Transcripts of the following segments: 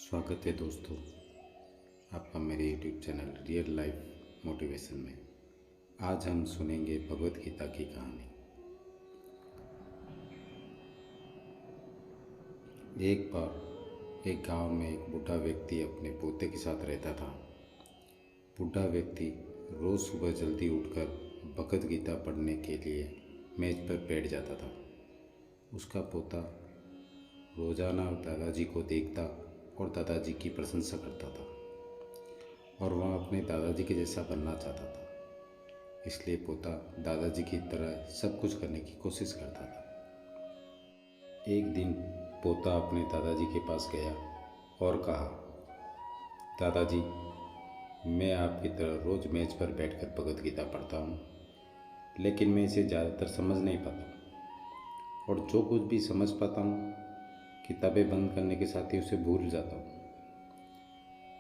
स्वागत है दोस्तों आपका मेरे YouTube channel real life motivation में। आज हम सुनेंगे भगवत गीता की कहानी। एक बार एक गांव में एक बूढ़ा व्यक्ति अपने पोते के साथ रहता था। बूढ़ा व्यक्ति रोज़ सुबह जल्दी उठकर भगवत गीता पढ़ने के लिए मेज पर बैठ जाता था। उसका पोता रोज़ाना दादाजी को देखता और दादाजी की प्रशंसा करता था और वह अपने दादाजी के जैसा बनना चाहता था। इसलिए पोता दादाजी की तरह सब कुछ करने की कोशिश करता था। एक दिन पोता अपने दादाजी के पास गया और कहा, दादाजी, मैं आपकी तरह रोज़ मेज़ पर बैठकर भगवत गीता पढ़ता हूँ, लेकिन मैं इसे ज़्यादातर समझ नहीं पाता और जो कुछ भी समझ पाता हूँ किताबें बंद करने के साथ ही उसे भूल जाता हूँ।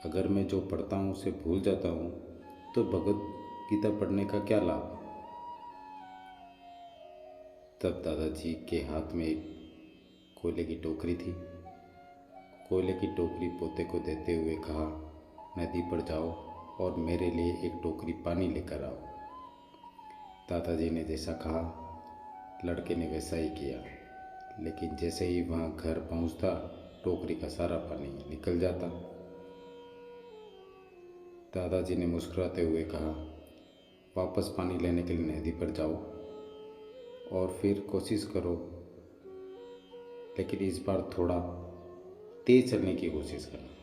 अगर मैं जो पढ़ता हूँ उसे भूल जाता हूँ तो भगवत गीता पढ़ने का क्या लाभ। तब दादाजी के हाथ में एक कोयले की टोकरी थी। कोयले की टोकरी पोते को देते हुए कहा, नदी पर जाओ और मेरे लिए एक टोकरी पानी लेकर आओ। दादाजी ने जैसा कहा लड़के ने वैसा ही किया, लेकिन जैसे ही वहाँ घर पहुँचता टोकरी का सारा पानी निकल जाता। दादाजी ने मुस्कुराते हुए कहा, वापस पानी लेने के लिए नदी पर जाओ और फिर कोशिश करो, लेकिन इस बार थोड़ा तेज चलने की कोशिश करना।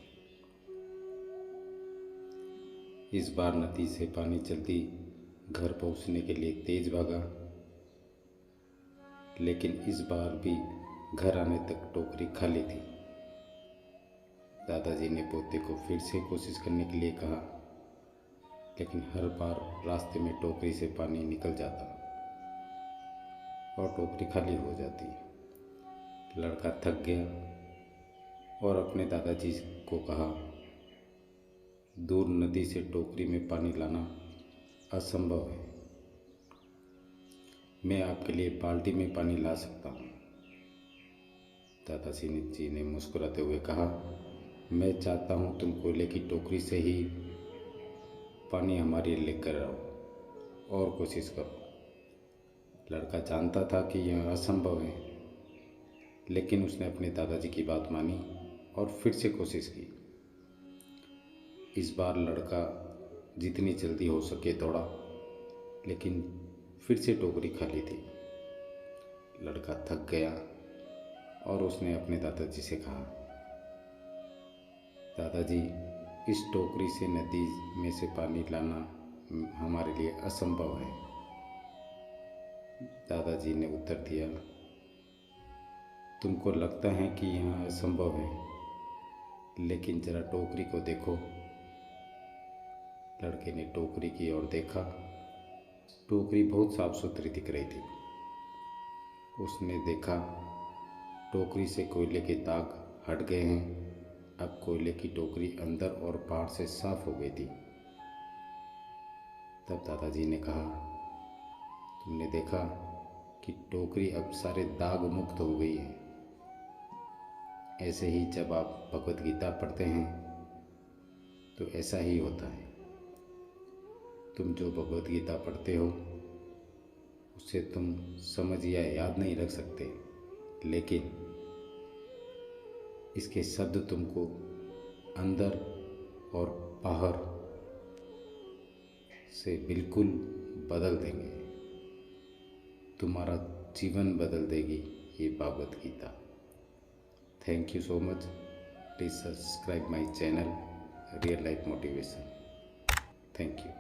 इस बार नदी से पानी जल्दी घर पहुँचने के लिए तेज भागा, लेकिन इस बार भी घर आने तक टोकरी खाली थी। दादाजी ने पोते को फिर से कोशिश करने के लिए कहा, लेकिन हर बार रास्ते में टोकरी से पानी निकल जाता और टोकरी खाली हो जाती। लड़का थक गया और अपने दादाजी को कहा, दूर नदी से टोकरी में पानी लाना असंभव है, मैं आपके लिए बाल्टी में पानी ला सकता हूँ। दादाजी जी ने मुस्कुराते हुए कहा, मैं चाहता हूँ तुम कोयले की टोकरी से ही पानी हमारे लिए लेकर आओ और कोशिश करो। लड़का जानता था कि यह असंभव है, लेकिन उसने अपने दादाजी की बात मानी और फिर से कोशिश की। इस बार लड़का जितनी जल्दी हो सके दौड़ा, लेकिन फिर से टोकरी खाली थी। लड़का थक गया और उसने अपने दादाजी से कहा, दादाजी, इस टोकरी से नदी में से पानी लाना हमारे लिए असंभव है। दादाजी ने उत्तर दिया, तुमको लगता है कि यह असंभव है, लेकिन जरा टोकरी को देखो। लड़के ने टोकरी की ओर देखा। टोकरी बहुत साफ सुथरी दिख रही थी। उसने देखा टोकरी से कोयले के दाग हट गए हैं। अब कोयले की टोकरी अंदर और बाहर से साफ हो गई थी। तब दादाजी ने कहा, तुमने देखा कि टोकरी अब सारे दाग मुक्त हो गई है। ऐसे ही जब आप भगवत गीता पढ़ते हैं तो ऐसा ही होता है। तुम जो भगवत गीता पढ़ते हो उसे तुम समझ या याद नहीं रख सकते, लेकिन इसके शब्द तुमको अंदर और बाहर से बिल्कुल बदल देंगे। तुम्हारा जीवन बदल देगी ये Bhagavad Gita. Thank you so much. Please subscribe my channel real life motivation. Thank you.